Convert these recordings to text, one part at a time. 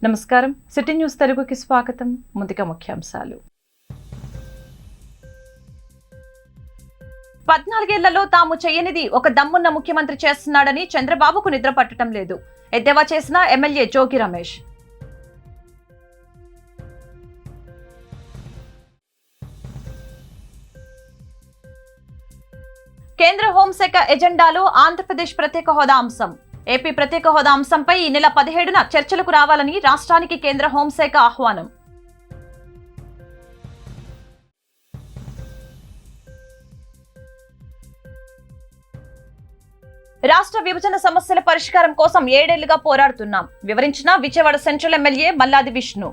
నమస్కారం. City news తెలుగుకి స్వాగతం. ముందుగా ముఖ్యాంశాలు. 14 తాము చేయనిది ఒక దమ్మున్న ముఖ్యమంత్రి చేస్తున్నాడని చంద్రబాబుకు నిద్ర పట్టడం లేదు. ఎద్దేవా చేసిన ఎమ్మెల్యే జోగి రమేష్. కేంద్ర హోంశాఖ ఎజెండాలో ఆంధ్రప్రదేశ్ ప్రత్యేక హోదా అంశం. ఏపీ ప్రత్యేక హోదా అంశంపై ఈ నెల 17న చర్చలకు రావాలని రాష్ట్రానికి కేంద్ర హోంశాఖ ఆహ్వానం. రాష్ట్ర విభజన సమస్యల పరిష్కారం కోసం 7 ఏళ్లుగా పోరాడుతున్నాం వివరించిన విజయవాడ సెంట్రల్ ఎమ్మెల్యే మల్లాది విష్ణు.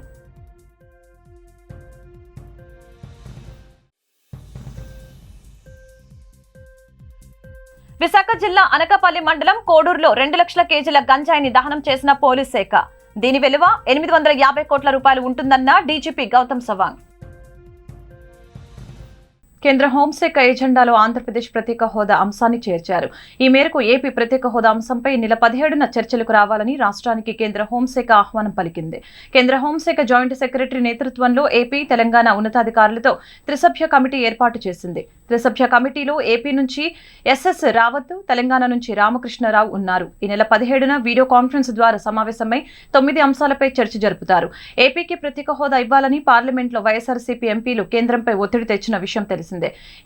విశాఖ జిల్లా అనకాపల్లి మండలం కోడూరులో 2 లక్షల కేజీల గంజాయిని దహనం చేసిన పోలీస్ శాఖ. దీని విలువ 850 కోట్ల రూపాయలు ఉంటుందన్న డీజీపీ గౌతమ్ సవాంగ్. కేంద్ర హోంశాఖ ఎజెండాలో ఆంధ్రప్రదేశ్ ప్రత్యేక హోదా అంశాన్ని చేర్చారు. ఈ మేరకు ఏపీ ప్రత్యేక హోదా అంశంపై ఈ నెల 17న చర్చలకు రావాలని రాష్ట్రానికి కేంద్ర హోంశాఖ ఆహ్వానం పలికింది. కేంద్ర హోంశాఖ జాయింట్ సెక్రటరీ నేతృత్వంలో ఏపీ, తెలంగాణ ఉన్నతాధికారులతో త్రిసభ్య కమిటీ ఏర్పాటు చేసింది. త్రిసభ్య కమిటీలో ఏపీ నుంచి ఎస్ఎస్ రావత్, తెలంగాణ నుంచి రామకృష్ణరావు ఉన్నారు. ఈ నెల 17న వీడియో కాన్ఫరెన్స్ ద్వారా సమావేశమై 9 అంశాలపై చర్చ జరుపుతారు. ఏపీకి ప్రత్యేక హోదా ఇవ్వాలని పార్లమెంట్లో వైఎస్ఆర్సీపీ ఎంపీలు కేంద్రంపై ఒత్తిడి తెచ్చిన విషయం తెలిసిందే.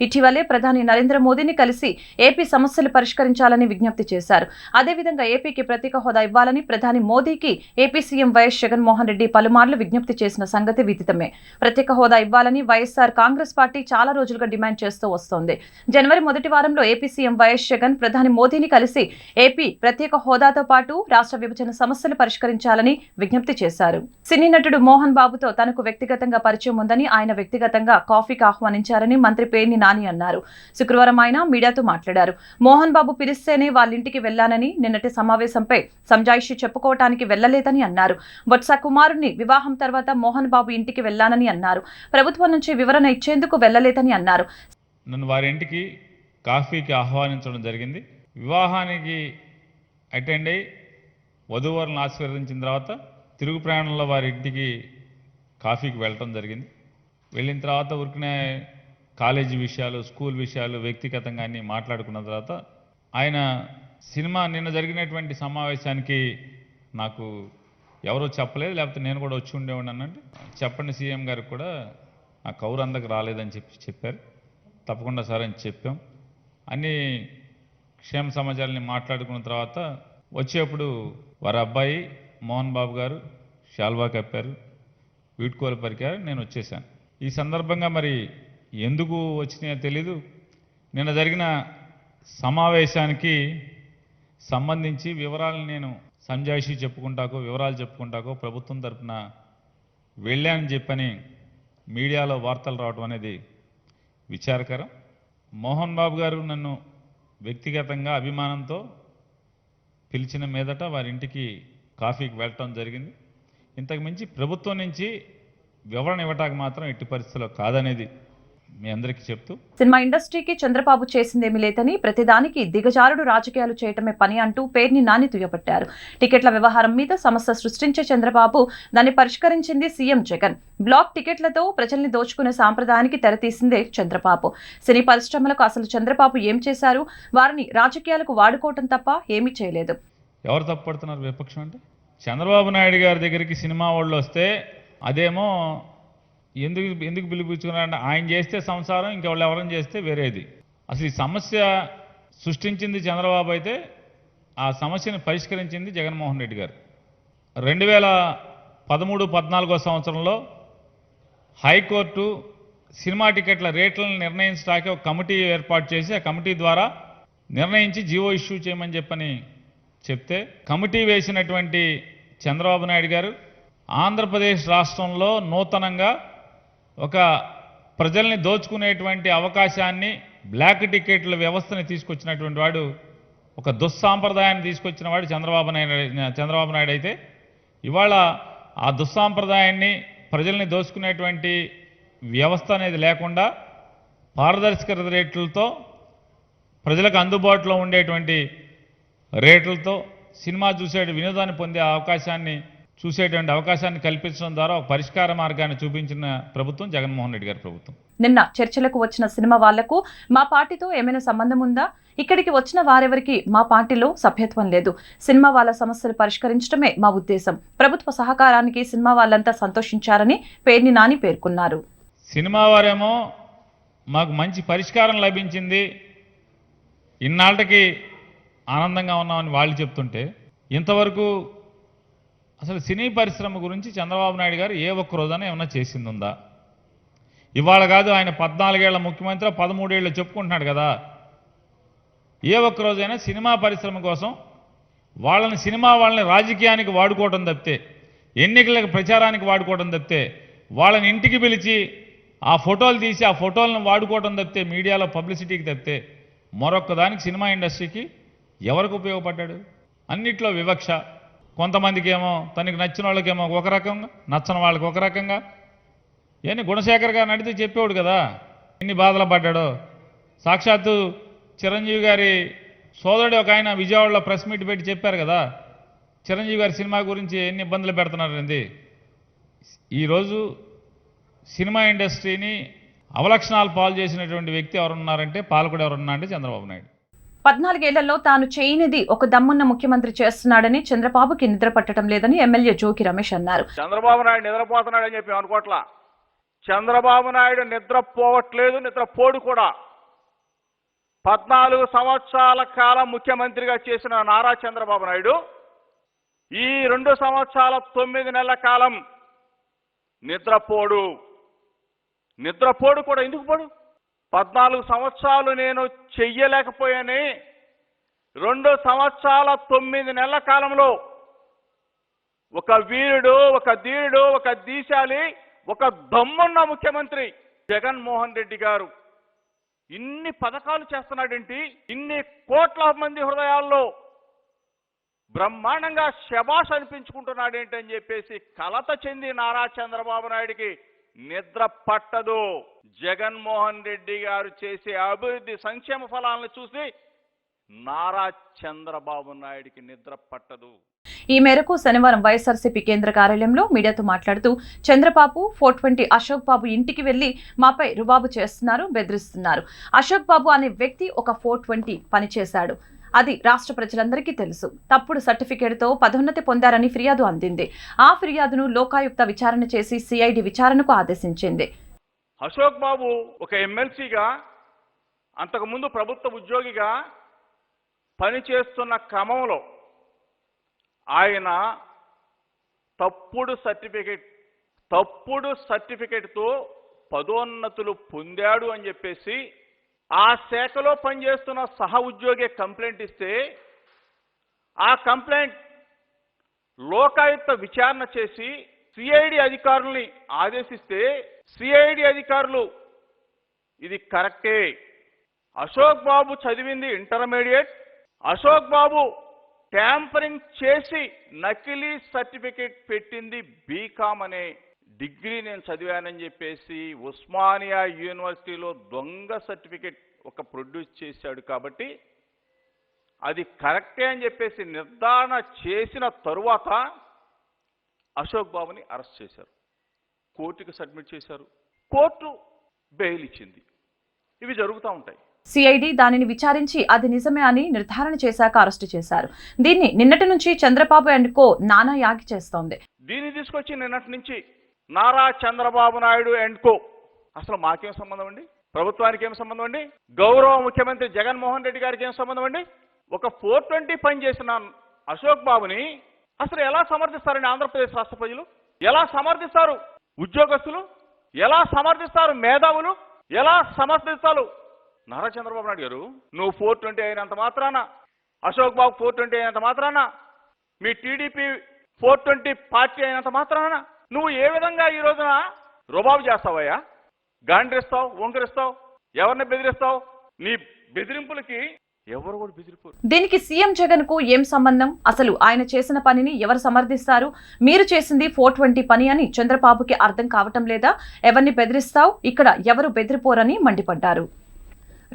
ఇటీవలే ప్రధాని నరేంద్ర మోదీని కలిసి ఏపీ సమస్యలు పరిష్కరించాలని విజ్ఞప్తి చేశారు. అదేవిధంగా ఏపీకి ప్రత్యేక హోదా ఇవ్వాలని ప్రధాని మోదీకి AP CM YS Jaganmohan Reddy పలుమార్లు విజ్ఞప్తి చేసిన సంగతి విదితమే. ప్రత్యేక హోదా ఇవ్వాలని వైఎస్ఆర్ కాంగ్రెస్ పార్టీ చాలా రోజులుగా డిమాండ్ చేస్తూ వస్తోంది. జనవరి మొదటి వారంలో ఏపీ సీఎం వైఎస్ జగన్ ప్రధాని మోదీని కలిసి ఏపీ ప్రత్యేక హోదాతో పాటు రాష్ట్ర విభజన సమస్యలు పరిష్కరించాలని విజ్ఞప్తి చేశారు. సినీ నటుడు మోహన్ బాబుతో తనకు వ్యక్తిగతంగా పరిచయం ఉందని, ఆయన వ్యక్తిగతంగా కాఫీకి ఆహ్వానించారని మంత్రి పేర్ని నాని అన్నారు. శుక్రవారం ఆయన మీడియాతో మాట్లాడారు. మోహన్ బాబు పిలిస్తేనే వాళ్ళింటికి వెళ్లానని, నిన్నటి సమావేశంపై సంజాయిషి చెప్పుకోవటానికి వెళ్లలేదని అన్నారు. బొత్స కుమారుని వివాహం తర్వాత మోహన్ బాబు ఇంటికి వెళ్లానని అన్నారు. ప్రభుత్వం నుంచి వివరణ ఇచ్చేందుకు వెళ్లలేదని అన్నారు. నన్ను వారి ఇంటికి కాఫీకి ఆహ్వానించడం జరిగింది. వివాహానికి అటెండ్ అయ్యి వధూవరులను ఆశీర్వదించిన తర్వాత తిరుగు ప్రయాణంలో వారి ఇంటికి కాఫీకి వెళ్ళటం జరిగింది. వెళ్ళిన తర్వాత ఊరికనే కాలేజీ విషయాలు, స్కూల్ విషయాలు వ్యక్తిగతంగా అన్నీ మాట్లాడుకున్న తర్వాత ఆయన నిన్న జరిగినటువంటి సమావేశానికి నాకు ఎవరో చెప్పలేదు, లేకపోతే నేను కూడా వచ్చి ఉండేవాడిని అన్నట్టు. చెప్పండి సీఎం గారికి కూడా ఆ కౌరు అందకు రాలేదని చెప్పారు. తప్పకుండా సార్ అని చెప్పాం. అన్ని క్షేమ సమాచారాన్ని మాట్లాడుకున్న తర్వాత వచ్చేప్పుడు వారి అబ్బాయి మోహన్ బాబు గారు శాల్వా కప్పారు, వీడ్కోలు పరికారు, నేను వచ్చేసాను. ఈ సందర్భంగా మరి ఎందుకు వచ్చినాయో తెలీదు. నిన్న జరిగిన సమావేశానికి సంబంధించి వివరాలను నేను సంజాయిషి చెప్పుకుంటాకో, వివరాలు చెప్పుకుంటాకో ప్రభుత్వం తరఫున వెళ్ళానని చెప్పని మీడియాలో వార్తలు రావడం అనేది విచారకరం. మోహన్ బాబు గారు నన్ను వ్యక్తిగతంగా అభిమానంతో పిలిచిన మీదట వారి ఇంటికి కాఫీకి వెళ్ళటం జరిగింది. ఇంతకు మించి ప్రభుత్వం నుంచి వివరణ ఇవ్వటానికి మాత్రం ఎట్టి పరిస్థితుల్లో కాదనేది మీ అందరికీ చెప్తూ, సినిమా ఇండస్ట్రీకి చంద్రబాబు చేసిందేమీ లేదని, ప్రతిదానికి దిగజారుడు రాజకీయాలు చేయటమే పని అంటూ పేర్ని నాని దుయ్యబట్టారు. టికెట్ల వ్యవహారం మీద సమస్య సృష్టించే చంద్రబాబు దాన్ని పరిష్కరించింది సీఎం జగన్. బ్లాక్ టికెట్లతో ప్రజల్ని దోచుకునే సాంప్రదాయానికి తెరతీసిందే చంద్రబాబు. సినీ పరిశ్రమలకు అసలు చంద్రబాబు ఏం చేశారు? వారిని రాజకీయాలకు వాడుకోవటం తప్ప ఏమీ చేయలేదు. ఎవరు తప్పుపడుతున్నారు విపక్షం అంటే? చంద్రబాబు నాయుడు గారి దగ్గరికి సినిమా వాళ్ళు వస్తే అదేమో ఎందుకు పిలిపించుకున్నారంటే ఆయన చేస్తే సంసారం, ఇంకెవాళ్ళు ఎవరైనా చేస్తే వేరేది. అసలు ఈ సమస్య సృష్టించింది చంద్రబాబు అయితే ఆ సమస్యను పరిష్కరించింది జగన్మోహన్ రెడ్డి గారు. 2013-14 సంవత్సరంలో హైకోర్టు సినిమా టికెట్ల రేట్లను నిర్ణయించడానికి ఒక కమిటీ ఏర్పాటు చేసి ఆ కమిటీ ద్వారా నిర్ణయించి జీవో ఇష్యూ చేయమని చెప్తే కమిటీ వేసినటువంటి చంద్రబాబు నాయుడు గారు ఆంధ్రప్రదేశ్ రాష్ట్రంలో నూతనంగా ఒక ప్రజల్ని దోచుకునేటువంటి అవకాశాన్ని, బ్లాక్ టికెట్ల వ్యవస్థని తీసుకొచ్చినటువంటి వాడు, ఒక దుస్సాంప్రదాయాన్ని తీసుకొచ్చిన వాడు చంద్రబాబు నాయుడు అయితే ఇవాళ ఆ దుస్సాంప్రదాయాన్ని, ప్రజల్ని దోచుకునేటువంటి వ్యవస్థ అనేది లేకుండా పారదర్శక రేట్లతో ప్రజలకు అందుబాటులో ఉండేటువంటి రేట్లతో సినిమా చూసే వినోదాన్ని పొందే అవకాశాన్ని చూసేటువంటి అవకాశాన్ని కల్పించడం ద్వారా ఒక పరిష్కార మార్గాన్ని చూపించిన ప్రభుత్వం జగన్మోహన్ రెడ్డి గారి ప్రభుత్వం. నిన్న చర్చలకు వచ్చిన సినిమా వాళ్లకు మా పార్టీతో ఏమైనా సంబంధం ఉందా? ఇక్కడికి వచ్చిన వారెవరికి మా పార్టీలో సభ్యత్వం లేదు. సినిమా వాళ్ళ సమస్యలు పరిష్కరించడమే మా ఉద్దేశం. ప్రభుత్వ సహకారానికి సినిమా వాళ్ళంతా సంతోషించారని పేర్ని నాని పేర్కొన్నారు. సినిమా వారేమో మాకు మంచి పరిష్కారం లభించింది, ఇన్నాళ్ళకి ఆనందంగా ఉన్నామని వాళ్ళు చెప్తుంటే, ఇంతవరకు అసలు సినీ పరిశ్రమ గురించి చంద్రబాబు నాయుడు గారు ఏ ఒక్క రోజైనా ఏమన్నా చేసింది ఉందా? ఇవాళ కాదు, ఆయన 14 ఏళ్ల ముఖ్యమంత్రి 13 ఏళ్ళు చెప్పుకుంటున్నాడు కదా. ఏ ఒక్క రోజైనా సినిమా పరిశ్రమ కోసం సినిమా వాళ్ళని రాజకీయానికి వాడుకోవడం తప్పితే, ఎన్నికలకు ప్రచారానికి వాడుకోవడం తప్పితే, వాళ్ళని ఇంటికి పిలిచి ఆ ఫోటోలు తీసి ఆ ఫోటోలను వాడుకోవడం తప్పితే, మీడియాలో పబ్లిసిటీకి తప్పితే మరొక్క దానికి సినిమా ఇండస్ట్రీకి ఎవరికి ఉపయోగపడ్డాడు? అన్నిట్లో వివక్ష. కొంతమందికి ఏమో తనకి నచ్చిన వాళ్ళకేమో ఒక రకంగా, నచ్చని వాళ్ళకి ఒక రకంగా. ఇవన్నీ గుణశేఖర్ గారు నడితే చెప్పేవాడు కదా ఎన్ని బాధలు పడ్డాడో. సాక్షాత్తు చిరంజీవి గారి సోదరుడు ఒక ఆయన విజయవాడలో ప్రెస్ మీట్ పెట్టి చెప్పారు కదా, చిరంజీవి గారి సినిమా గురించి ఎన్ని ఇబ్బందులు పెడుతున్నారండి. ఈరోజు సినిమా ఇండస్ట్రీని అవలక్షణాలు పాలు చేసినటువంటి వ్యక్తి ఎవరున్నారంటే, పాలకుడు ఎవరున్నా అంటే చంద్రబాబు నాయుడు. 14 ఏళ్లలో తాను చేయనిది ఒక దమ్మున్న ముఖ్యమంత్రి చేస్తున్నాడని చంద్రబాబుకి నిద్ర పట్టడం లేదని ఎమ్మెల్యే జోగి రమేష్ అన్నారు. చంద్రబాబు నాయుడు నిద్రపోతున్నాడని చెప్పి అనుకోవట్లా. చంద్రబాబు నాయుడు నిద్రపోవట్లేదు, నిద్రపోడు కూడా. 14 సంవత్సరాల కాలం ముఖ్యమంత్రిగా చేసిన నారా చంద్రబాబు నాయుడు ఈ 2 సంవత్సరాల 9 నెలల కాలం నిద్రపోడు. నిద్రపోడు కూడా. ఎందుకు పోడు? 14 సంవత్సరాలు నేను చెయ్యలేకపోయాని 2 సంవత్సరాల 9 నెలల కాలంలో ఒక వీరుడు, ఒక ధీరుడు, ఒక దీశాలి, ఒక దమ్మున్న ముఖ్యమంత్రి జగన్మోహన్ రెడ్డి గారు ఇన్ని పథకాలు చేస్తున్నాడేంటి? ఇన్ని కోట్ల మంది హృదయాల్లో బ్రహ్మాండంగా శభాష్ అనిపించుకుంటున్నాడేంటి అని చెప్పేసి కలత చెంది నారా చంద్రబాబు నాయుడికి నిద్ర పట్టదు. జగన్మోహన్ రెడ్డి గారు చేసే అభివృద్ధి సంక్షేమ ఫలాలను చూసి నారా చంద్రబాబు నాయుడికి నిద్ర పట్టదు. ఈ మేరకు శనివారం వైఎస్ఆర్సీపీ కేంద్ర కార్యాలయంలో మీడియాతో మాట్లాడుతూ చంద్రబాబు 420 అశోక్ బాబు ఇంటికి వెళ్లి మాపై రుబాబు చేస్తున్నారు, బెదిరిస్తున్నారు. అశోక్ బాబు అనే వ్యక్తి ఒక 420 పనిచేశాడు. అది రాష్ట్ర ప్రజలందరికీ తెలుసు. తప్పుడు సర్టిఫికేట్తో పదోన్నతి పొందారని ఫిర్యాదు అందింది. ఆ ఫిర్యాదును లోకాయుక్త విచారణ చేసి సిఐడి విచారణకు ఆదేశించింది. అశోక్ బాబు ఒక ఎమ్మెల్సీగా, అంతకుముందు ప్రభుత్వ ఉద్యోగిగా పనిచేస్తున్న క్రమంలో ఆయన తప్పుడు సర్టిఫికేట్తో పదోన్నతులు పొందాడు అని చెప్పేసి ఆ శాఖలో పనిచేస్తున్న సహ ఉద్యోగి కంప్లైంట్ ఇస్తే, ఆ కంప్లైంట్ లోకాయుక్త విచారణ చేసి సిఐడి అధికారుల్ని ఆదేశిస్తే, సిఐడి అధికారులు ఇది కరెక్టే, అశోక్ బాబు చదివింది ఇంటర్మీడియట్, అశోక్ బాబు ట్యాంపరింగ్ చేసి నకిలీ సర్టిఫికేట్ పెట్టింది బీకామ్ అనే డిగ్రీ నేను చదివానని చెప్పేసి ఉస్మానియా యూనివర్సిటీలో దొంగ సర్టిఫికేట్ ఒక ప్రొడ్యూస్ చేశాడు. కాబట్టి అది కరెక్టే అని చెప్పేసి నిర్ధారణ చేసిన తరువాత అశోక్ బాబుని అరెస్ట్ చేశారు, కోర్టుకి సబ్మిట్ చేశారు, కోర్టు బెయిల్ ఇచ్చింది. ఇవి జరుగుతూ ఉంటాయి. సిఐడి దానిని విచారించి అది నిజమే అని నిర్ధారణ చేశాక అరెస్టు చేశారు. దీన్ని నిన్నటి నుంచి చంద్రబాబు అండ్ కో నానా యాగి చేస్తోంది. దీన్ని తీసుకొచ్చి నిన్నటి నుంచి నారా చంద్రబాబు నాయుడు అండ్ కో, అసలు మాకేం సంబంధం అండి? ప్రభుత్వానికి ఏం సంబంధం అండి? గౌరవ ముఖ్యమంత్రి జగన్మోహన్ రెడ్డి గారికి ఏం సంబంధం అండి? ఒక 420 పని చేసిన అశోక్ బాబుని అసలు ఎలా సమర్థిస్తారండి ఆంధ్రప్రదేశ్ రాష్ట్ర ప్రజలు? ఎలా సమర్థిస్తారు ఉద్యోగస్తులు? ఎలా సమర్థిస్తారు మేధావులు? ఎలా సమర్థిస్తారు? నారా చంద్రబాబు నాయుడు గారు, నువ్వు 420 అయినంత మాత్రాన, అశోక్ బాబు 420 అయినంత మాత్రాన, మీ టీడీపీ 420 పార్టీ అయినంత మాత్రాన నువ్వు ఏ విధంగా ఈ రోజున రుబాబు చేస్తావయ్యా? గాండ్రిస్తావు, వంకరిస్తావు, ఎవరిని బెదిరిస్తావు? నీ బెదిరింపులకి ఎవరు కూడా బెదిరిపోరు. దీనికి సీఎం జగన్ కు ఏం సంబంధం? అసలు ఆయన చేసిన పనిని ఎవరు సమర్థిస్తారు? మీరు చేసింది 420 పని అని చంద్రబాబుకి అర్థం కావటం లేదా? ఎవరిని బెదిరిస్తావు? ఇక్కడ ఎవరు బెదిరిపోరని మండిపడ్డారు.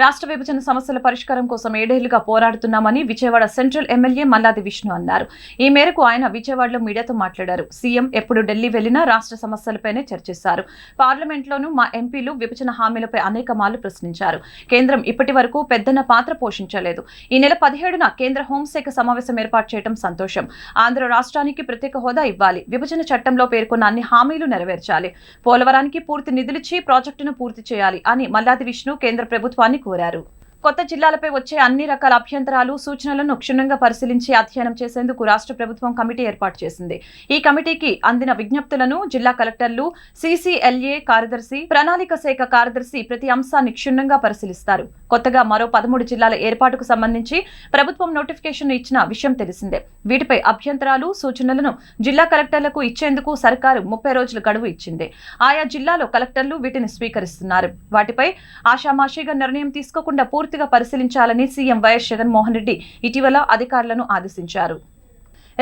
రాష్ట్ర విభజన సమస్యల పరిష్కారం కోసం 7 ఏళ్లుగా పోరాడుతున్నామని విజయవాడ సెంట్రల్ ఎమ్మెల్యే మల్లాది విష్ణు అన్నారు. ఈ మేరకు ఆయన విజయవాడలో మీడియాతో మాట్లాడారు. సీఎం ఎప్పుడు ఢిల్లీ వెళ్లినా రాష్ట్ర సమస్యలపైనే చర్చిస్తారు. పార్లమెంట్లోనూ మా ఎంపీలు విభజన హామీలపై అనేక మార్లు ప్రశ్నించారు. కేంద్రం ఇప్పటి వరకు పెద్దన పాత్ర పోషించలేదు. ఈ నెల 17న కేంద్ర హోంశాఖ సమావేశం ఏర్పాటు చేయడం సంతోషం. ఆంధ్ర రాష్ట్రానికి ప్రత్యేక హోదా ఇవ్వాలి. విభజన చట్టంలో పేర్కొన్న అన్ని హామీలు నెరవేర్చాలి. పోలవరానికి పూర్తి నిధులిచ్చి ప్రాజెక్టును పూర్తి చేయాలి అని మల్లాది విష్ణు కేంద్ర ప్రభుత్వాన్ని కోరారు. కొత్త జిల్లాలపై వచ్చే అన్ని రకాల అభ్యంతరాలు, సూచనలను క్షుణ్ణంగా పరిశీలించి అధ్యయనం చేసేందుకు రాష్ట్ర ప్రభుత్వం కమిటీ ఏర్పాటు చేసింది. ఈ కమిటీకి అందిన విజ్ఞప్తులను జిల్లా కలెక్టర్లు, సీసీఎల్ఏ కార్యదర్శి, ప్రణాళిక శాఖ కార్యదర్శి ప్రతి అంశాన్ని క్షుణ్ణంగా పరిశీలిస్తారు. కొత్తగా మరో 13 జిల్లాల ఏర్పాటుకు సంబంధించి ప్రభుత్వం నోటిఫికేషన్ ఇచ్చిన విషయం తెలిసిందే. వీటిపై అభ్యంతరాలు, సూచనలను జిల్లా కలెక్టర్లకు ఇచ్చేందుకు సర్కారు 30 రోజుల గడువు ఇచ్చింది. ఆయా జిల్లాలో కలెక్టర్లు వీటిని స్వీకరిస్తున్నారు. వాటిపై ఆషామాషీగా నిర్ణయం తీసుకోకుండా పూర్తిగా పరిశీలించాలని సీఎం వైఎస్ జగన్మోహన్ రెడ్డి ఇటీవల అధికారులను ఆదేశించారు.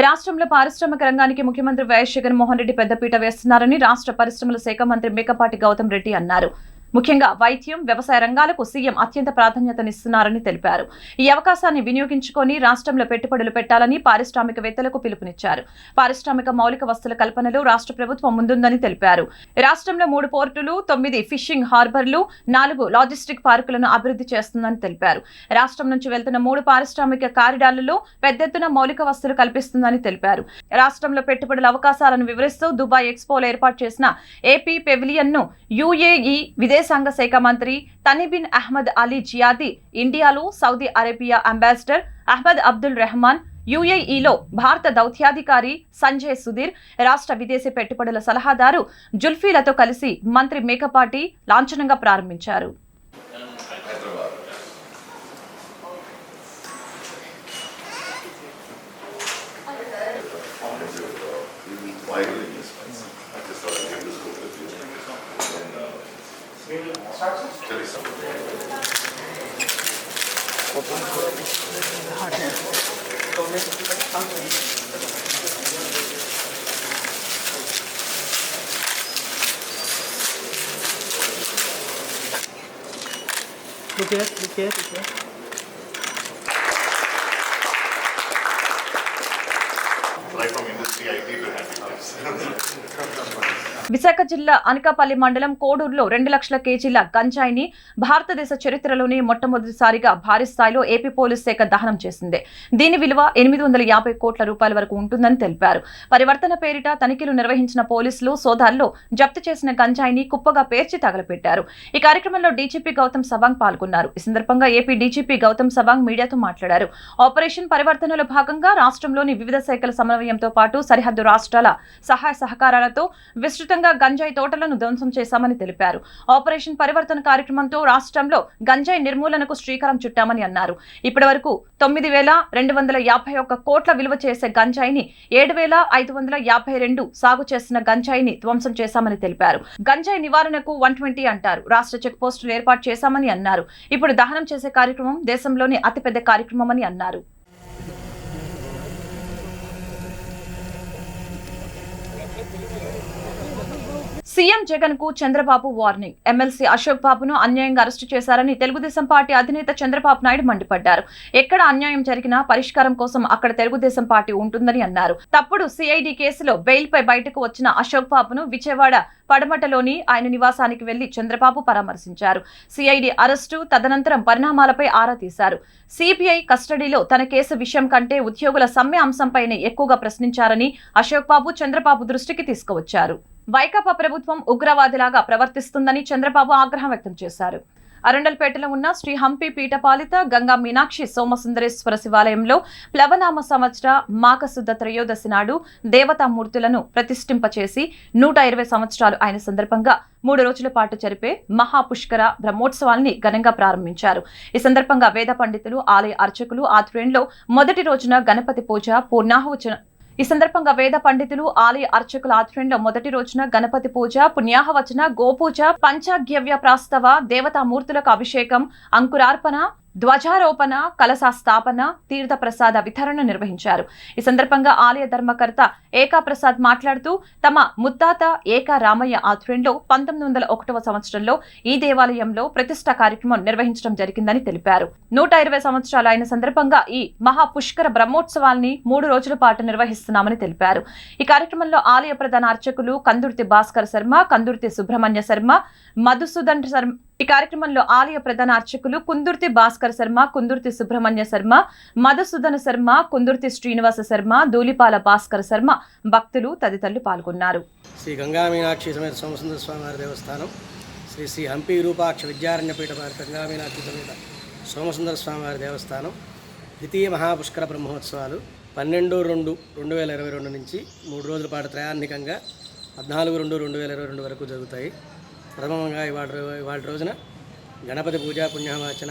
రాష్ట్రంలో పారిశ్రామిక రంగానికి ముఖ్యమంత్రి వైఎస్ జగన్మోహన్ రెడ్డి పెద్దపీట వేస్తున్నారని రాష్ట్ర పరిశ్రమల శాఖ మంత్రి మేకపాటి గౌతమ్ రెడ్డి అన్నారు. ముఖ్యంగా వైద్యం, వ్యవసాయ రంగాలకు సీఎం అత్యంత ప్రాధాన్యతనిస్తున్నారని తెలిపారు. ఈ అవకాశాన్ని వినియోగించుకొని రాష్ట్రంలో పెట్టుబడులు పెట్టాలని పారిశ్రామికవేత్తలకు పిలుపునిచ్చారు. పారిశ్రామిక మౌలిక వస్తువుల కల్పనలో రాష్ట్ర ప్రభుత్వం ముందుందని తెలిపారు. రాష్ట్రంలో 3 పోర్టులు, 9 ఫిషింగ్ హార్బర్లు, 4 లాజిస్టిక్ పార్కులను అభివృద్ధి చేస్తుందని తెలిపారు. రాష్ట్రం నుంచి వెళ్తున్న 3 పారిశ్రామిక కారిడార్లలో పెద్ద ఎత్తున మౌలిక వస్తువులు కల్పిస్తుందని తెలిపారు. రాష్ట్రంలో పెట్టుబడుల అవకాశాలను వివరిస్తూ దుబాయ్ ఎక్స్పోలో ఏర్పాటు చేసిన ఏపీ పెవిలియన్ ను యుఏఈ విదేశాంగ శాఖ మంత్రి తనీబిన్ అహ్మద్ అలీ జియాది, ఇండియాలో Saudi Arabia ambassador Ahmed Abdul Rahman, యుఏఈలో భారత దౌత్యాధికారి సంజయ్ సుధీర్, రాష్ట్ర విదేశీ పెట్టుబడుల సలహాదారు జుల్ఫీలతో కలిసి మంత్రి మేకపాటి లాంఛనంగా ప్రారంభించారు. Look here. Right from industry, IT to handicrafts. Visakha జిల్లా అనకాపల్లి మండలం కోడూరులో 2 లక్షల కేజీల గంజాయిని భారతదేశ చరిత్రలోనే మొట్టమొదటిసారిగా భారీ స్థాయిలో ఏపీ పోలీస్ శాఖ దహనం చేసింది. దీని విలువ 850 కోట్ల రూపాయల వరకు ఉంటుందని తెలిపారు. పరివర్తన పేరిట తనిఖీలు నిర్వహించిన పోలీసులు సోదాల్లో జప్తు చేసిన గంజాయిని కుప్పగా పేర్చి తగలపెట్టారు. ఈ కార్యక్రమంలో డీజీపీ గౌతమ్ సవాంగ్ పాల్గొన్నారు. ఈ సందర్భంగా ఏపీ డీజీపీ గౌతమ్ సవాంగ్ మీడియాతో మాట్లాడారు. ఆపరేషన్ పరివర్తనలో భాగంగా రాష్ట్రంలోని వివిధ శాఖల సమన్వయంతో పాటు సరిహద్దు రాష్ట్రాల సహాయ సహకారాలతో విస్తృతంగా గంజాయి తోటలను ధ్వంసం చేశామని తెలిపారు. ఆపరేషన్ పరివర్తన కార్యక్రమంతో రాష్ట్రంలో గంజాయి నిర్మూలనకు శ్రీకారం చుట్టామని అన్నారు. ఇప్పటి వరకు 9,251 కోట్ల విలువ చేసే గంజాయిని 7,552 సాగు చేసిన గంజాయిని ధ్వంసం చేశామని తెలిపారు. గంజాయి నివారణకు 120 అంటారు. రాష్ట్ర చెక్ పోస్టులు ఏర్పాటు చేశామని అన్నారు. ఇప్పుడు దహనం చేసే కార్యక్రమం దేశంలోని అతిపెద్ద కార్యక్రమమని అన్నారు. సీఎం జగన్ కు చంద్రబాబు వార్నింగ్. ఎమ్మెల్సీ అశోక్ బాబును అన్యాయంగా అరెస్టు చేశారని తెలుగుదేశం పార్టీ అధినేత చంద్రబాబు నాయుడు మండిపడ్డారు. ఎక్కడ అన్యాయం జరిగినా పరిష్కారం కోసం అక్కడ తెలుగుదేశం పార్టీ ఉంటుందని అన్నారు. తప్పుడు సిఐడి కేసులో బెయిల్ పై బయటకు వచ్చిన అశోక్ బాబును విజయవాడ పడమటలోని ఆయన నివాసానికి వెళ్లి చంద్రబాబు పరామర్శించారు. సిఐడి అరెస్టు తదనంతరం పరిణామాలపై ఆరా తీశారు. సిబిఐ కస్టడీలో తన కేసు విషయం కంటే ఉద్యోగుల సమ్మె అంశంపైనే ఎక్కువగా ప్రశ్నించారని అశోక్ బాబు చంద్రబాబు దృష్టికి తీసుకువచ్చారు. వైకాపా ప్రభుత్వం ఉగ్రవాదిలాగా ప్రవర్తిస్తుందని చంద్రబాబు ఆగ్రహం వ్యక్తం చేశారు. అరండల్పేటలో ఉన్న శ్రీ హంపి పీఠపాలిత గంగా మీనాక్షి సోమసుందరేశ్వర శివాలయంలో ప్లవనామ సంవత్సర మాఘశుద్ధ త్రయోదశి నాడు దేవతామూర్తులను ప్రతిష్ఠింపచేసి 120 సంవత్సరాలు అయిన సందర్భంగా 3 రోజుల పాటు జరిపే మహాపుష్కర బ్రహ్మోత్సవాల్ని ఘనంగా ప్రారంభించారు. ఈ సందర్భంగా వేద పండితులు, ఆలయ అర్చకులు ఆధ్వర్యంలో మొదటి రోజున గణపతి పూజ, పూర్ణాహువచన గణపతి పూజ, పుణ్యాహవచన, గోపూజ, పంచాగ్యవ్య ప్రాస్తవ, దేవతామూర్తులకు అభిషేకం, అంకురార్పణ, ధ్వజారోపణ, కలశ స్థాపన, తీర్థ ప్రసాద వితరణ నిర్వహించారు. ఈ సందర్భంగా ఆలయ ధర్మకర్త ఏకా ప్రసాద్ మాట్లాడుతూ తమ ముత్తాత ఏకా రామయ్య ఆధ్వర్యంలో 1901వ సంవత్సరంలో ఈ దేవాలయంలో ప్రతిష్ఠ కార్యక్రమం నిర్వహించడం జరిగిందని తెలిపారు. 120 సంవత్సరాలు అయిన సందర్భంగా ఈ మహా పుష్కర బ్రహ్మోత్సవాల్ని 3 రోజుల పాటు నిర్వహిస్తున్నామని తెలిపారు. ఈ కార్యక్రమంలో ఆలయ ప్రధాన అర్చకులు కందుర్తి భాస్కర్ శర్మ, కందుర్తి సుబ్రహ్మణ్య శర్మ, మధుసూదన్ శర్మ. ఈ కార్యక్రమంలో ఆలయ ప్రధాన అర్చకులు కుందుర్తి భాస్కర్ శర్మ, కుందుర్తి సుబ్రహ్మణ్య శర్మ, మధుసూదన శర్మ, కుందుర్తి శ్రీనివాస శర్మ, ధూళిపాల భాస్కర్ శర్మ, భక్తులు తదితరులు పాల్గొన్నారు. శ్రీ గంగా మీనాక్షి సమేత సోమసుందర స్వామివారి దేవస్థానం, శ్రీ శ్రీ హంపి రూపాక్ష విద్యారణ్యపీఠ వారి గంగా మీనాక్షి సమేత సోమసుందర స్వామివారి దేవస్థానం ద్వితీయ మహాపుష్కర బ్రహ్మోత్సవాలు 12/2/2022 నుంచి 3 రోజుల పాటు త్రయాన్నికంగా 14/2/2022 వరకు జరుగుతాయి. ప్రథమంగా ఇవాళ రోజున గణపతి పూజ, పుణ్యవాచన,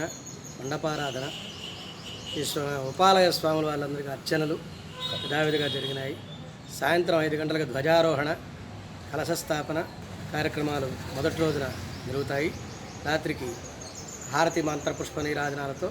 మండపారాధన, ఈ ఉపాలయ స్వాముల వాళ్ళందరికీ అర్చనలు యథావిధిగా జరిగినాయి. సాయంత్రం 5 గంటలకు ధ్వజారోహణ, కలశస్థాపన కార్యక్రమాలు మొదటి రోజున జరుగుతాయి. రాత్రికి హారతి మంత్రపుష్ప నీరాజనాలతో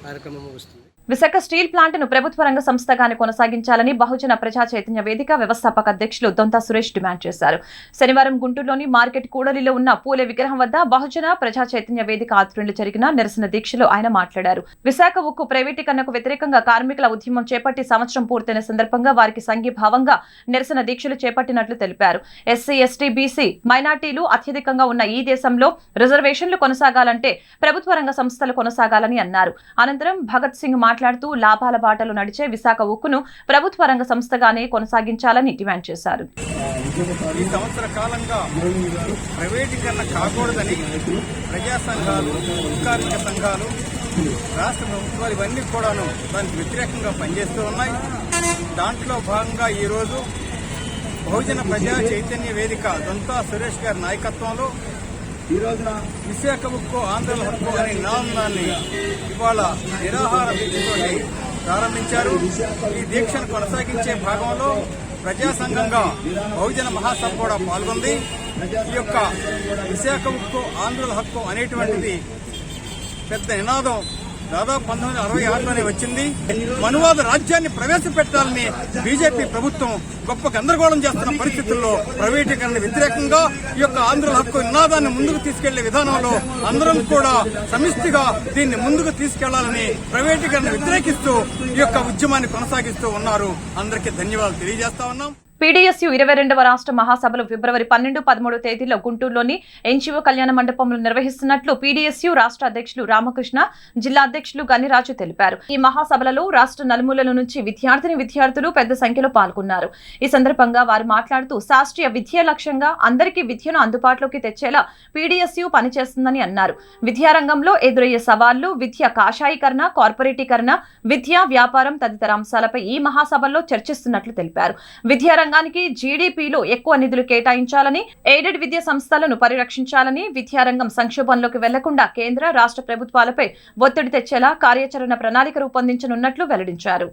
కార్యక్రమం ముగుస్తుంది. విశాఖ స్టీల్ ప్లాంట్ ను ప్రభుత్వ రంగ సంస్థగానే కొనసాగించాలని బహుజన ప్రజా చైతన్య వేదిక వ్యవస్థాపక అధ్యక్షులు దొంతా సురేష్ డిమాండ్ చేశారు. శనివారం గుంటూరులోని మార్కెట్ కూడలిలో ఉన్న పూలే విగ్రహం వద్ద బహుజన ప్రజా చైతన్య వేదిక ఆధ్వర్యంలో జరిగిన నిరసన దీక్షలో ఆయన మాట్లాడారు. విశాఖ ఉక్కు ప్రైవేటీకరణకు వ్యతిరేకంగా కార్మికుల ఉద్యమం చేపట్టి సంవత్సరం పూర్తయిన సందర్భంగా వారికి సంఘీభావంగా నిరసన దీక్షలు చేపట్టినట్లు తెలిపారు. ఎస్సీ, ఎస్టీ, బీసీ, మైనార్టీలు అత్యధికంగా ఉన్న ఈ దేశంలో రిజర్వేషన్లు కొనసాగాలంటే ప్రభుత్వ రంగ సంస్థలు కొనసాగాలని అన్నారు. అనంతరం భగత్ సింగ్ మాట్లాడుతూ లాభాల బాటలు నడిచే విశాఖ ఉక్కును ప్రభుత్వ రంగ సంస్థగానే కొనసాగించాలని డిమాండ్ చేశారు. ఈ సంవత్సర కాలంగా ప్రైవేటీకరణ కాకూడదని ప్రజా సంఘాలు, కార్మిక సంఘాలు, రాష్ట్ర ప్రభుత్వాలు ఇవన్నీ కూడాను దానికి వ్యతిరేకంగా పనిచేస్తూ ఉన్నాయి. దాంట్లో భాగంగా ఈరోజు బహుజన ప్రజా చైతన్య వేదిక దొంతా సురేష్ గారి నాయకత్వంలో ఈ రోజున విశాఖ ఉక్కు ఆంధ్రుల హక్కు అనే నినాదాన్ని ఇవాళ నిరాహార దీక్షతోటి ప్రారంభించారు. ఈ దీక్షను కొనసాగించే భాగంలో ప్రజా సంఘంగా బహుజన మహాసభ కూడా పాల్గొంది. ఈ యొక్క విశాఖ ఉక్కు ఆంధ్రుల హక్కు అనేటువంటిది పెద్ద నినాదం దాదాపు 1966లోనే వచ్చింది. మనువాద రాజ్యాన్ని ప్రవేశపెట్టాలని బీజేపీ ప్రభుత్వం గొప్ప గందరగోళం చేస్తున్న పరిస్థితుల్లో ప్రైవేటీకరణ వ్యతిరేకంగా ఈ యొక్క ఆంధ్రుల హక్కు నినాదాన్ని ముందుకు తీసుకెళ్లే విధానంలో అందరం కూడా సమిష్టిగా దీన్ని ముందుకు తీసుకెళ్లాలని ప్రైవేటీకరణ వ్యతిరేకిస్తూ ఈ యొక్క ఉద్యమాన్ని కొనసాగిస్తూ ఉన్నారు. అందరికీ ధన్యవాదాలు తెలియజేస్తా ఉన్నాం. పీడీఎస్యూ 22వ రాష్ట్ర మహాసభలు ఫిబ్రవరి 12, 13 తేదీల్లో గుంటూరులోని ఎన్జీఓ కళ్యాణ మండపంలో నిర్వహిస్తున్నట్లు పీడీఎస్యూ రాష్ట్ర అధ్యక్షులు రామకృష్ణ, జిల్లా అధ్యక్షులు గన్నిరాజు తెలిపారు. ఈ మహాసభలలో రాష్ట్ర నలుమూలల నుంచి విద్యార్థులు పెద్ద సంఖ్యలో పాల్గొన్నారు. ఈ సందర్భంగా వారు మాట్లాడుతూ శాస్త్రీయ విద్య లక్ష్యంగా అందరికీ విద్యను అందుబాటులోకి తెచ్చేలా పీడీఎస్యూ పనిచేస్తుందని అన్నారు. విద్యారంగంలో ఎదురయ్యే సవాళ్లు, విద్య కాషాయీకరణ, కార్పొరేటీకరణ, విద్యా వ్యాపారం తదితర అంశాలపై ఈ మహాసభల్లో చర్చిస్తున్నట్లు తెలిపారు. విద్యారంగానికి జీడీపీలో ఎక్కువ నిధులు కేటాయించాలని, ఎయిడెడ్ విద్యా సంస్థలను పరిరక్షించాలని, విద్యారంగం సంక్షోభంలోకి వెళ్లకుండా కేంద్ర, రాష్ట్ర ప్రభుత్వాలపై ఒత్తిడి తెచ్చేలా కార్యాచరణ ప్రణాళిక రూపొందించనున్నట్లు వెల్లడించారు.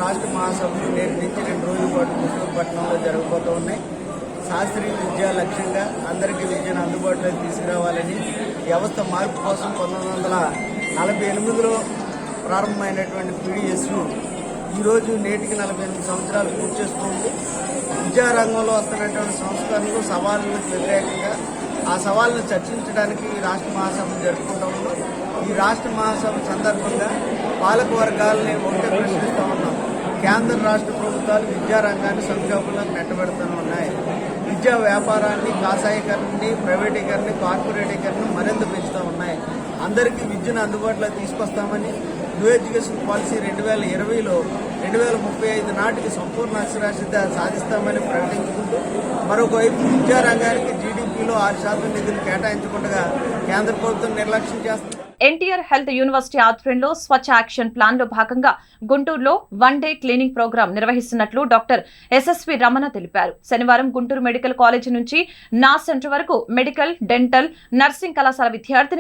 రాష్ట్ర మహాసభలు నేటి నుంచి 2 రోజుల పాటు విశాఖపట్నంలో జరగబోతూ ఉన్నాయి. శాస్త్రీయ విద్యా లక్ష్యంగా అందరికీ విద్యను అందుబాటులోకి తీసుకురావాలని వ్యవస్థ మార్పు కోసం 1948లో ప్రారంభమైనటువంటి పీడీఎస్యూ ఈరోజు నేటికి 48 సంవత్సరాలు పూర్తి చేస్తుంది. విద్యారంగంలో వస్తున్నటువంటి సంస్కరణలు, సవాళ్ళకు వ్యతిరేకంగా ఆ సవాళ్ళను చర్చించడానికి ఈ రాష్ట్ర మహాసభ జరుపుకుంటూ ఉన్నాం. ఈ రాష్ట్ర మహాసభ సందర్భంగా పాలక వర్గాలని ఒకటే ప్రశ్నిస్తూ ఉన్నాం. కేంద్ర రాష్ట్ర ప్రభుత్వాలు విద్యారంగాన్ని సంక్షోభంలోకి నెట్టబెడుతూ ఉన్నాయి. విద్యా వ్యాపారాన్ని, కాషాయీకరణని, ప్రైవేటీకరణ, కార్పొరేటీకరణ మరింత పెంచుతూ ఉన్నాయి. అందరికీ విద్యను అందుబాటులోకి తీసుకొస్తామని న్యూ ఎడ్యుకేషన్ పాలసీ 2020లో 2035 నాటికి సంపూర్ణ అక్షరాస్యత సాధిస్తామని ప్రకటించుకుంటూ మరొకవైపు విద్యారంగానికి జీడీపీలో 6% నిధులు కేటాయించకుండా కేంద్ర ప్రభుత్వం నిర్లక్ష్యం చేస్తుంది. ఎన్టీఆర్ హెల్త్ యూనివర్సిటీ ఆధ్వర్యంలో స్వచ్ఛ యాక్షన్ ప్లాన్ లో భాగంగా గుంటూరులో 1 డే క్లీనింగ్ ప్రోగ్రాం నిర్వహిస్తున్నట్లు డాక్టర్ ఎస్ఎస్వి రమణ తెలిపారు. శనివారం గుంటూరు మెడికల్ కాలేజీ నుంచి నాస్ సెంటర్ వరకు మెడికల్, డెంటల్, నర్సింగ్ కళాశాల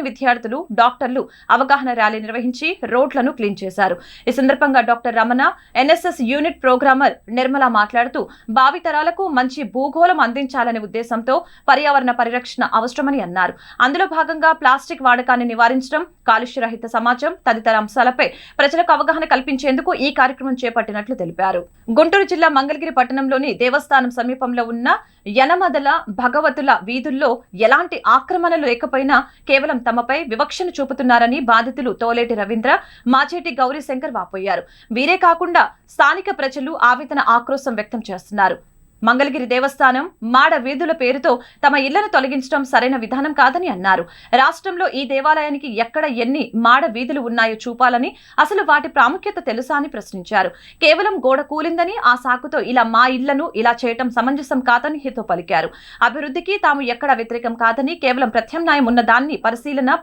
విద్యార్థులు, డాక్టర్లు అవగాహన ర్యాలీ నిర్వహించి రోడ్లను క్లీన్ చేశారు. ఈ సందర్భంగా doctor Ramana, NSS unit programmer Nirmala మాట్లాడుతూ భావితరాలకు మంచి భూగోళం అందించాలనే ఉద్దేశంతో పర్యావరణ పరిరక్షణ అవసరమని అన్నారు. అందులో భాగంగా ప్లాస్టిక్ వాడకాన్ని నివారించడం, కాలుష్య రహిత సమాజం తదితర అంశాలపై ప్రజలకు అవగాహన కల్పించేందుకు ఈ కార్యక్రమం చేపట్టినట్లు తెలిపారు. గుంటూరు జిల్లా మంగళగిరి పట్టణంలోని దేవస్థానం సమీపంలో ఉన్న యనమదల భగవతుల వీధుల్లో ఎలాంటి ఆక్రమణలు లేకపోయినా కేవలం తమపై వివక్షను చూపుతున్నారని బాధితులు తోలేటి రవీంద్ర, మాచేటి గౌరీశంకర్ వాపోయారు. వీరే కాకుండా స్థానిక ప్రజలు ఆవేదన ఆక్రోశం వ్యక్తం చేస్తున్నారు. మంగళగిరి దేవస్థానం మాడ వీధుల పేరుతో తమ ఇళ్లను తొలగించడం సరైన విధానం కాదని అన్నారు. రాష్ట్రంలో ఈ దేవాలయానికి ఎక్కడ ఎన్ని మాడ వీధులు ఉన్నాయో చూపాలని, అసలు వాటి ప్రాముఖ్యత తెలుసా అని ప్రశ్నించారు. కేవలం గోడ కూలిందని ఆ సాకుతో ఇలా మా ఇళ్లను ఇలా చేయటం సమంజసం కాదని హితో పలికారు. అభివృద్ధికి తాము ఎక్కడ వ్యతిరేకం కాదని, కేవలం ప్రత్యామ్నాయం ఉన్న దాన్ని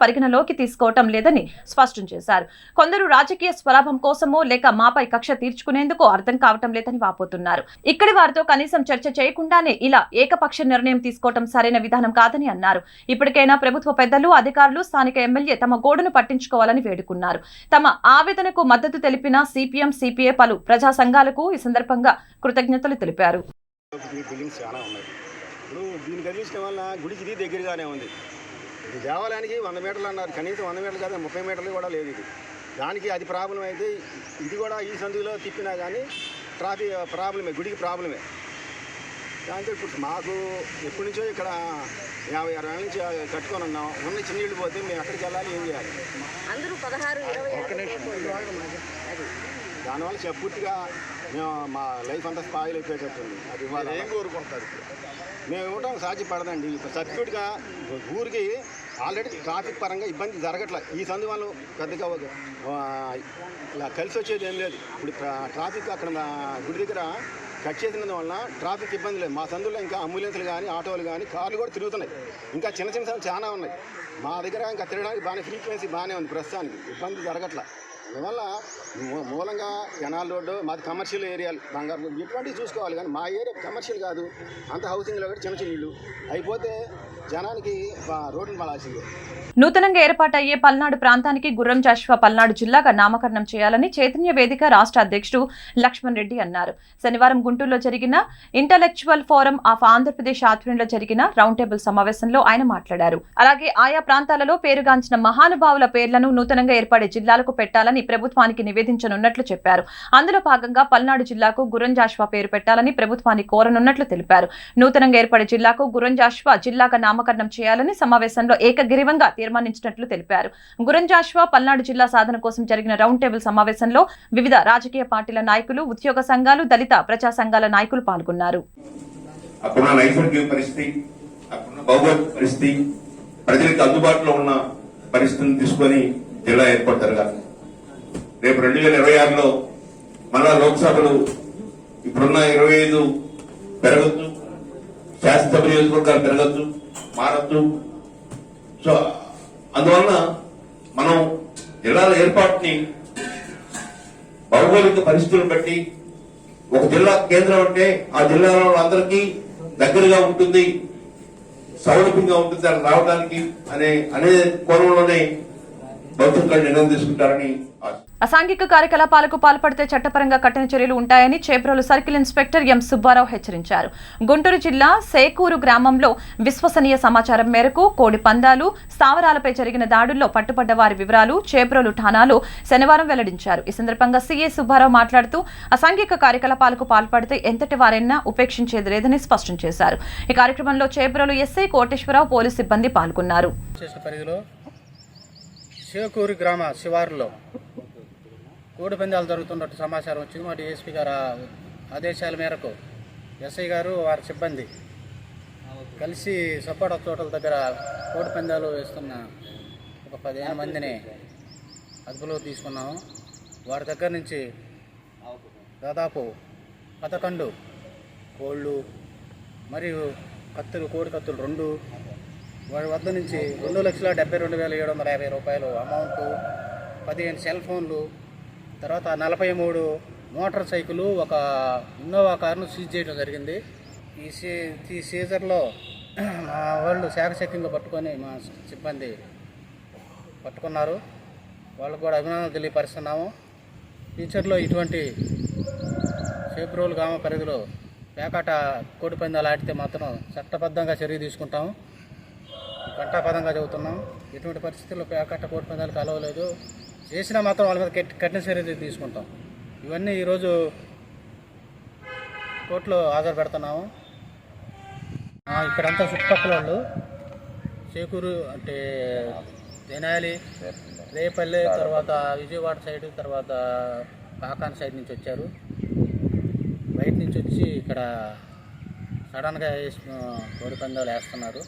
పరిగణలోకి తీసుకోవటం లేదని స్పష్టం చేశారు. కొందరు రాజకీయ స్వలాభం కోసమో లేక మాపై కక్ష తీర్చుకునేందుకు అర్థం కావటం లేదని వాపోతున్నారు. ఇక్కడి వారితో కనీసం చర్చ చేయకుండానే ఇలా ఏకపక్ష నిర్ణయం తీసుకోవటం సరైన విధానం కాదని అన్నారు. ఇప్పటికైనా ప్రభుత్వ పెద్దలు, అధికారులు, స్థానిక ఎమ్మెల్యే తమ గోడును పట్టించుకోవాలని వేడుకున్నారు. తమ ఆవేదనకు మద్దతు తెలిపిన సిపిఎం, సిపిఐ పలు ప్రజా సంఘాలకు ఈ సందర్భంగా కృతజ్ఞతలు తెలిపారు. బిల్డింగ్స్ చాలా ఉన్నాయి. ఇప్పుడు దీన్ని కదిలించడం వల్ల గుడికి ఇది దగ్గరగానే ఉంది. ఇది దేవాలయానికి 100 మీటర్లు అన్నారు, కనీసం 100 మీటర్లు కాదు 30 మీటర్లు కూడా లేదు. ఇది దానికి అది ప్రాబ్లం అయితే ఇది కూడా ఈ సందులో తిప్పినా కానీ ట్రాఫిక్ ప్రాబ్లమే, గుడికి ప్రాబ్లమే. దాంతో ఇప్పుడు మాకు ఎప్పటి నుంచో ఇక్కడ 50-60 నుంచి కట్టుకొని ఉన్నాం. ఉన్న చిన్న నీళ్ళు పోతే మేము ఎక్కడికి వెళ్ళాలి, ఏం చేయాలి? దానివల్ల పూర్తిగా మేము మా లైఫ్ అంతా స్పాయిల్ అయిపోయేటట్టుంది. అది వాళ్ళు ఏం కోరుకుంటారు? మేము ఇవ్వడం సాధ్యపడదండి. ఇప్పుడు సబ్స్టిట్యూట్గా ఊరికి ఆల్రెడీ ట్రాఫిక్ పరంగా ఇబ్బంది జరగట్లేదు. ఈ సందు వాళ్ళు పెద్దగా ఇలా కలిసి వచ్చేది ఏం లేదు. ఇప్పుడు ట్రాఫిక్ అక్కడ గుడి దగ్గర కట్ చేసినందు వలన ట్రాఫిక్ ఇబ్బంది లేదు. మా సందులో ఇంకా అంబులెన్స్లు కానీ, ఆటోలు కానీ, కార్లు కూడా తిరుగుతున్నాయి. ఇంకా చిన్న చిన్న సందులు చాలా ఉన్నాయి. మా దగ్గర ఇంకా తిరగడానికి బాగానే ఫ్రీక్వెన్సీ బాగానే ఉంది. ప్రస్తుతానికి ఇబ్బంది జరగట్లా. అందువల్ల మూలంగా కెనాల్ రోడ్డు మాది కమర్షియల్ ఏరియాలు, బంగారు ఇటువంటివి చూసుకోవాలి. కానీ మా ఏరియా కమర్షియల్ కాదు, అంత హౌసింగ్లో కూడా చిన్న చిన్న ఇళ్ళు అయిపోతే జనానికి రోడ్డును పడాల్సిందే. నూతనంగా ఏర్పాటయ్యే పల్నాడు ప్రాంతానికి గుర్రం జాషువా పల్నాడు జిల్లాగా నామకరణం చేయాలని చైతన్య వేదిక రాష్ట్ర అధ్యక్షుడు లక్ష్మణ్ రెడ్డి అన్నారు. శనివారం గుంటూరులో జరిగిన ఇంటలెక్చువల్ ఫోరం ఆఫ్ ఆంధ్రప్రదేశ్ ఆధ్వర్యంలో జరిగిన రౌండ్ టేబుల్ సమావేశంలో ఆయన మాట్లాడారు. అలాగే ఆయా ప్రాంతాలలో పేరుగాంచిన మహానుభావుల పేర్లను నూతనంగా ఏర్పడే జిల్లాలకు పెట్టాలని ప్రభుత్వానికి నివేదించనున్నట్లు చెప్పారు. అందులో భాగంగా పల్నాడు జిల్లాకు గుర్రం జాషువా పేరు పెట్టాలని ప్రభుత్వాన్ని కోరనున్నట్లు తెలిపారు. నూతనంగా ఏర్పడే జిల్లాకు గుర్రం జాషువా జిల్లాగా నామకరణం చేయాలని సమావేశంలో ఏకగ్రీవంగా తీర్మానించినట్లు తెలిపారు. గుర్రం జాషువా పల్నాడు జిల్లా సాధన కోసం జరిగిన రౌండ్ టేబుల్ సమావేశంలో వివిధ రాజకీయ పార్టీల నాయకులు, ఉద్యోగ సంఘాలు, దళిత ప్రజా సంఘాల నాయకులు పాల్గొన్నారు. అప్పుడున్న నైసర్గిక పరిస్థితి, అప్పుడున్న భౌగోళిక పరిస్థితి, ప్రజలకు అందుబాటులో ఉన్న పరిస్థితిని తీసుకొని జిల్లా ఏర్పాటు జరగాలి. రేపు 2026లో మళ్ళా లోక్సభలు ఇప్పుడున్న 25 పెరగచ్చు, శాసనసభ నియోజకవర్గాలు పెరగచ్చు, మారచ్చు. సో అందువలన మనం జిల్లాల ఏర్పాటుని భౌగోళిక పరిస్థితులను బట్టి, ఒక జిల్లా కేంద్రం అంటే ఆ జిల్లాలో అందరికీ దగ్గరగా ఉంటుంది, సౌలభ్యంగా ఉంటుంది అని రావడానికి అనే కోణంలోనే భవిష్యత్తులో నిర్ణయం తీసుకుంటారని అసాంఘిక కార్యకలాపాలకు పాల్పడితే చట్టపరంగా కఠిన చర్యలు ఉంటాయని Chebrolu circle inspector M Subbarao హెచ్చరించారు. గుంటూరు జిల్లా సేకూరు గ్రామంలో విశ్వసనీయ సమాచారం మేరకు కోడి పందాలు, స్థావరాలపై జరిగిన దాడుల్లో పట్టుబడ్డ వారి వివరాలు చేబ్రోలు ఠాణాలో శనివారం వెల్లడించారు. ఈ సందర్భంగా సీఏ సుబ్బారావు మాట్లాడుతూ అసాంఘిక కార్యకలాపాలకు పాల్పడితే ఎంతటి వారైనా ఉపేక్షించేది లేదని స్పష్టం చేశారు. ఈ కార్యక్రమంలో చేబ్రోలు ఎస్ఐ కోటేశ్వరరావు, పోలీసు సిబ్బంది పాల్గొన్నారు. సేకూరు గ్రామ శివారులో కోడి పందాలు జరుగుతున్నట్టు సమాచారం వచ్చింది. మా డిఎస్పీ గారు ఆదేశాల మేరకు ఎస్ఐ గారు వారి సిబ్బంది కలిసి సపోటా తోటల దగ్గర కోడి పందాలు వేస్తున్న ఒక 15 మందిని అదుపులోకి తీసుకున్నాము. వారి దగ్గర నుంచి దాదాపు 11 కోళ్ళు మరియు కత్తులు, కోడి కత్తులు 2, వారి వద్ద నుంచి 2,72,750 రూపాయలు అమౌంట్, 15 సెల్ ఫోన్లు, తర్వాత 43 మోటార్ సైకిళ్ళు, ఒక ఇన్నోవా కారును సీజ్ చేయడం జరిగింది. ఈ సీజర్లో మా వాళ్ళు శాఖశక్యంగా పట్టుకొని మా సిబ్బంది పట్టుకున్నారు. వాళ్ళకు కూడా అభినందనలు తెలియపరుస్తున్నాము. ఫ్యూచర్లో ఇటువంటి చేబ్రోలు గ్రామ పరిధిలో పేకాట కోడి పందాలు ఆడితే మాత్రం చట్టబద్ధంగా చర్య తీసుకుంటాము. కంటాపదంగా చెబుతున్నాం. ఎటువంటి పరిస్థితుల్లో పేకాట కోడి పందాలు కలవలేదు. చేసినా మాత్రం వాళ్ళ మీద కఠిన చర్యలు తీసుకుంటాం. ఇవన్నీ ఈరోజు కోర్టులో హాజరు పెడుతున్నాము. ఇక్కడంతా చుట్టుపక్కల వాళ్ళు చేకూరు అంటే తెనాలి, రేపల్లె, తర్వాత విజయవాడ సైడ్, తర్వాత కాకాన్ సైడ్ నుంచి వచ్చారు. బయట నుంచి వచ్చి ఇక్కడ సడన్గా కోడి పందాలు వేస్తున్నారు.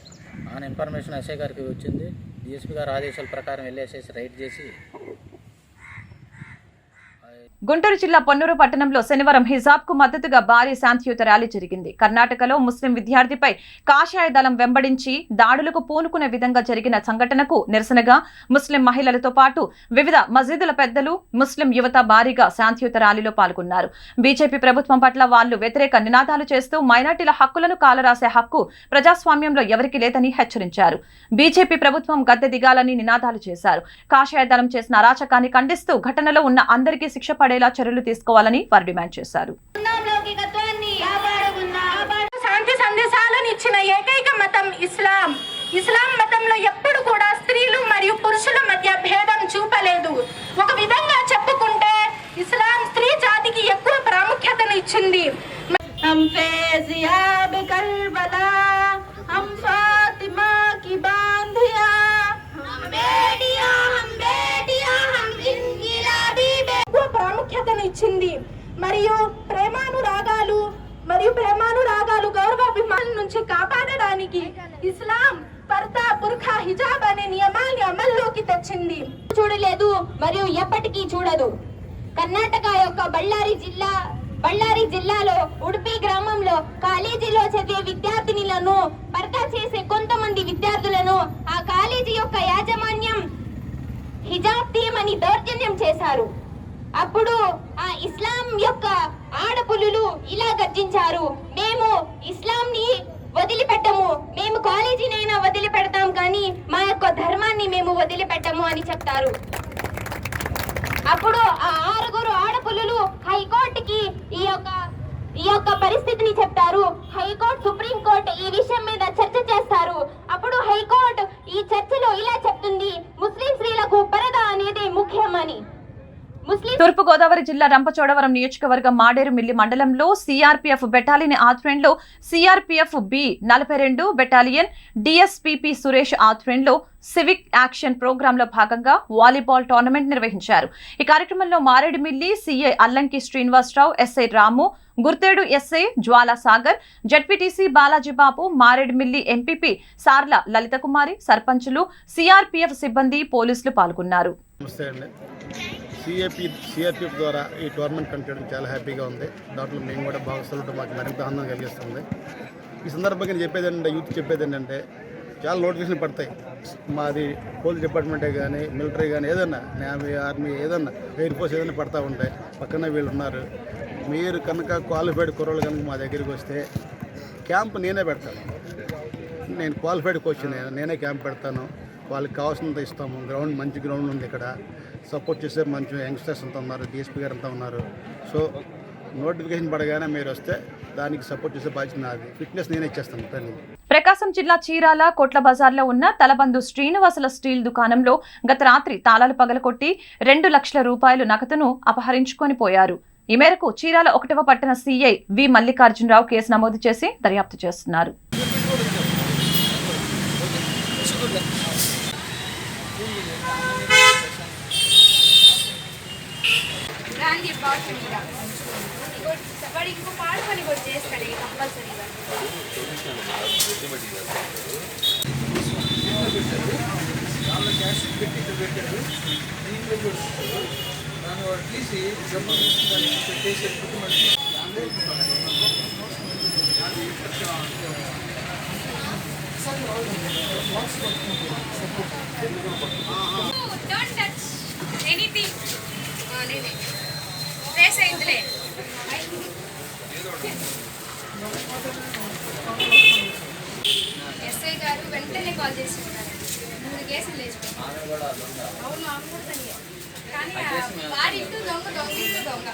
ఆన్ ఇన్ఫర్మేషన్ ఎస్ఐ గారికి వచ్చింది. డిఎస్పీ గారు ఆదేశాల ప్రకారం వెళ్ళేసేసి రైడ్ చేసి. గుంటూరు జిల్లా పొన్నూరు పట్టణంలో శనివారం హిజాబ్ కు మద్దతుగా భారీ శాంతియుత ర్యాలీ జరిగింది. కర్ణాటకలో ముస్లిం విద్యార్థిపై కాషాయ దళం వెంబడించి దాడులకు పూనుకునే విధంగా జరిగిన సంఘటనకు నిరసనగా ముస్లిం మహిళలతో పాటు వివిధ మసీదుల పెద్దలు, ముస్లిం యువత భారీగా శాంతియుత ర్యాలీలో పాల్గొన్నారు. బీజేపీ ప్రభుత్వం పట్ల వాళ్లు వ్యతిరేక నినాదాలు చేస్తూ మైనార్టీల హక్కులను కాలరాసే హక్కు ప్రజాస్వామ్యంలో ఎవరికీ లేదని హెచ్చరించారు. బీజేపీ ప్రభుత్వం గద్దె దిగాలని నినాదాలు చేశారు. కాషాయ దళం చేసిన అరాచకాన్ని ఖండిస్తూ ఘటనలో ఉన్న అందరికీ శిక్ష పడేలా చర్యలు తీసుకోవాలని వారు డిమాండ్ చేశారు. శాంతి సందేశాలను ఇచ్చిన ఏకైక మతం ఇస్లాం. ఇస్లాం మతంలో ఎప్పుడు కూడా స్త్రీలు మరియు పురుషుల మధ్య భేదం చూపలేదు. ఒక విధంగా చెప్పుకుంటే ఇస్లాం స్త్రీ జాతికి ఎక్కువ ప్రాముఖ్యతను ఇచ్చింది. ఇచ్చింది మరియు ప్రేమానురాగాలు గౌరవాభిమానం నుంచి కాపాడడానికి ఇస్లాం పర్దా, బుర్ఖా, హిజాబ్ అనే నియమాల్ని అమల్లోకి తెచ్చింది. చూడలేదు మరియు ఎప్పటికీ చూడదు. కర్ణాటక యొక్క బళ్ళారి జిల్లాలో ఉడుపి గ్రామంలో కాలేజీలో చదివే విద్యార్థినులను పర్దా చేసే కొంతమంది విద్యార్థులను ఆ కాలేజీ యొక్క యాజమాన్యం హిజాబ్ తీయమని దౌర్జన్యం చేశారు. అప్పుడు ఆ ఇస్లాం యొక్క ఆడపులులు ఇలా గర్జించారు, మేము ఇస్లాంని వదిలిపెట్టము, మేము కాలేజీనైనా వదిలిపెడతాం కానీ మా యొక్క ధర్మాన్ని మేము వదిలిపెట్టము అని చెప్తారు. అప్పుడు ఆ 6 ఆడపులులు హైకోర్టుకి ఈ యొక్క పరిస్థితిని చెప్తారు. హైకోర్టు, సుప్రీంకోర్టు ఈ విషయం మీద చర్చ చేస్తారు. అప్పుడు హైకోర్టు ఈ చర్చలో ఇలా చెప్తుంది, ముస్లిం స్త్రీలకు పరదా అనేది ముఖ్యమని. తూర్పుగోదావరి జిల్లా రంపచోడవరం నియోజకవర్గం మాడేరుమిల్లి మండలంలో సిఆర్పీఎఫ్ బెటాలియన్ ఆధ్వర్యంలో సిఆర్పీఎఫ్ బి 42 బెటాలియన్ డిఎస్పీపీ సురేష్ ఆధ్వర్యంలో సివిక్ యాక్షన్ ప్రోగ్రామ్ లో భాగంగా వాలీబాల్ టోర్నమెంట్ నిర్వహించారు. ఈ కార్యక్రమంలో మారేడుమిల్లి సిఐ అల్లంకి శ్రీనివాసరావు, ఎస్ఐ రాము, గుర్తేడు ఎస్ఐ జ్వాలా సాగర్, జడ్పీటీసీ బాలాజీబాబు, మారేడుమిల్లి ఎంపీపీ సార్ల లలితకుమారి, సర్పంచులు, సిఆర్పీఎఫ్ సిబ్బంది, పోలీసులు పాల్గొన్నారు. సిఆర్పీఎఫ్ ద్వారా ఈ టోర్నమెంట్ కండక్ట్ చేయడం చాలా హ్యాపీగా ఉంది. దాంట్లో మేము కూడా భాగస్వాములు మాకు మరింత ఆనందం కలిగిస్తుంది. ఈ సందర్భంగా చెప్పేది ఏంటంటే, యూత్ చెప్పేది ఏంటంటే, చాలా నోటిఫికేషన్ పడతాయి. మాది పోలీస్ డిపార్ట్మెంటే కానీ, మిలిటరీ కానీ, ఏదన్నా నేవీ, ఆర్మీ, ఏదన్నా ఎయిర్ ఫోర్స్ ఏదైనా పడతా ఉంటాయి. పక్కన వీళ్ళు ఉన్నారు. మీరు కనుక క్వాలిఫైడ్ కుర్రోళ్ళు కనుక మా దగ్గరికి వస్తే క్యాంప్ నేనే పెడతాను. నేను క్వాలిఫైడ్ కోచ్, నేనే క్యాంప్ పెడతాను. వాళ్ళకి కావాల్సినంత ఇస్తాము. గ్రౌండ్ మంచి గ్రౌండ్ ఉంది. ఇక్కడ సపోర్ట్ చేసే మంచి యంగ్స్టర్స్ అంతా ఉన్నారు. డిఎస్పీ గారు అంతా ఉన్నారు. సో నోటిఫికేషన్ పడగానే మీరు వస్తే దానికి సపోర్ట్ చేసే బాధ్యత నాది. ఫిట్నెస్ నేనే ఇచ్చేస్తాను. ట్రైనింగ్. ప్రకాశం జిల్లా చీరాల కోట్ల బజార్లో ఉన్న తలబందు శ్రీనివాసుల స్టీల్ దుకాణంలో గత రాత్రి తాళాలు పగలకొట్టి 2 లక్షల రూపాయలు నగదును అపహరించుకొని పోయారు. ఈ మేరకు చీరాల 1వ పట్టణ సిఐ వి మల్లికార్జునరావు కేసు నమోదు చేసి దర్యాప్తు చేస్తున్నారు. ఎస్ఐ గారు వెంటనే కాల్ చేసి ఉన్నారు. 3 కేసులు లేచిపోయి. అవును, అమ్ముతుంది. కానీ వారి ఇంటూ దొంగ ఇంటూ దొంగ.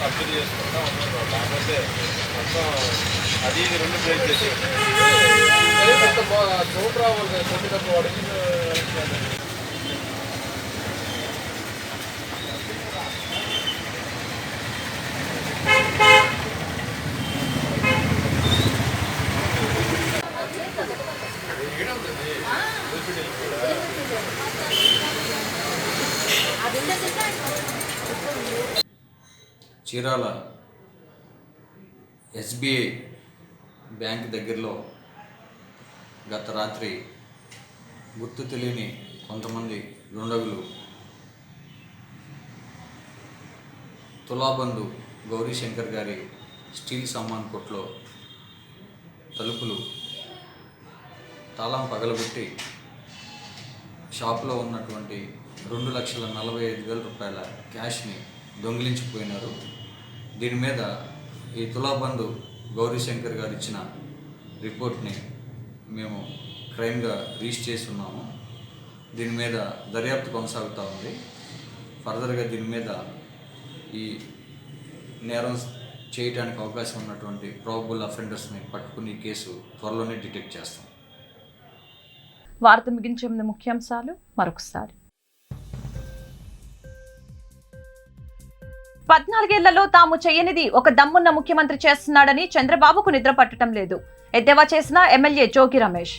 అబ్జర్వ్ చేసుకుంటా ఉన్నాను. కాకపోతే మొత్తం అది ఇది రెండు బ్రేక్ చేసి చోటు రావాలి కదా కొద్దిగా వాడికి చీరాల ఎస్బీఐ బ్యాంక్ దగ్గరలో గత రాత్రి గుర్తు తెలియని కొంతమంది దుండగులు తులాబంధు గౌరీశంకర్ గారి స్టీల్ సామాన్ కొట్లో తలుపులు తాళం పగలబెట్టి షాప్లో ఉన్నటువంటి 2,45,000 రూపాయల క్యాష్ని దొంగిలించిపోయినారు. దీని మీద ఈ తులాబంధు గౌరీశంకర్ గారు ఇచ్చిన రిపోర్ట్ని మేము క్రైమ్గా రిజిస్టర్ చేసి ఉన్నాము. దీని మీద దర్యాప్తు కొనసాగుతూ ఉంది. ఫర్దర్గా దీని మీద ఈ నేరం చేయడానికి అవకాశం ఉన్నటువంటి ప్రాబబుల్ అఫెండర్స్ని పట్టుకుని కేసు త్వరలోనే డిటెక్ట్ చేస్తాం. వార్త ముగించే ముందు ముఖ్యాంశాలు మరొకసారి. 14 తాము చేయనిది ఒక దమ్మున్న ముఖ్యమంత్రి చేస్తున్నాడని చంద్రబాబుకు నిద్ర పట్టడం లేదు. ఎద్దేవా చేసిన ఎమ్మెల్యే జోగి రమేష్.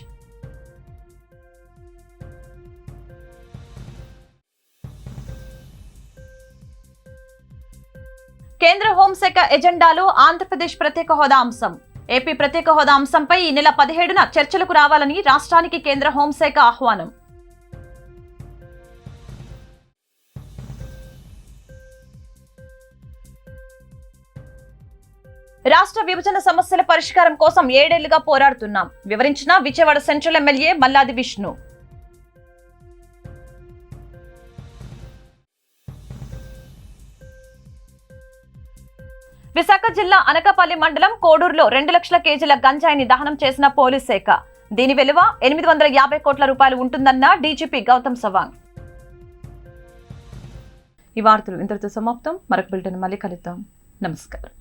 కేంద్ర హోంశాఖ ఎజెండాలో ఆంధ్రప్రదేశ్ ప్రత్యేక హోదా అంశం. ఏపీ ప్రత్యేక హోదా అంశంపై ఈ నెల 17న చర్చలకు రావాలని రాష్ట్రానికి కేంద్ర హోంశాఖ ఆహ్వానం. రాష్ట్ర విభజన సమస్యల పరిష్కారం కోసం 7 ఏళ్లుగా పోరాడుతున్నాం వివరించిన విజయవాడ సెంట్రల్ ఎమ్మెల్యే మల్లాది విష్ణు. విశాఖ జిల్లా అనకాపల్లి మండలం కోడూరులో 2 లక్షల కేజీల గంజాయిని దహనం చేసిన పోలీస్ శాఖ. దీని విలువ 850 కోట్ల రూపాయలు ఉంటుందన్న డీజీపీ గౌతమ్ సవాంగ్. ఈ వార్తలు ఇంతటితో సమాప్తం. మరొక బులెటిన్ మళ్ళీ కలుద్దాం. నమస్కారం.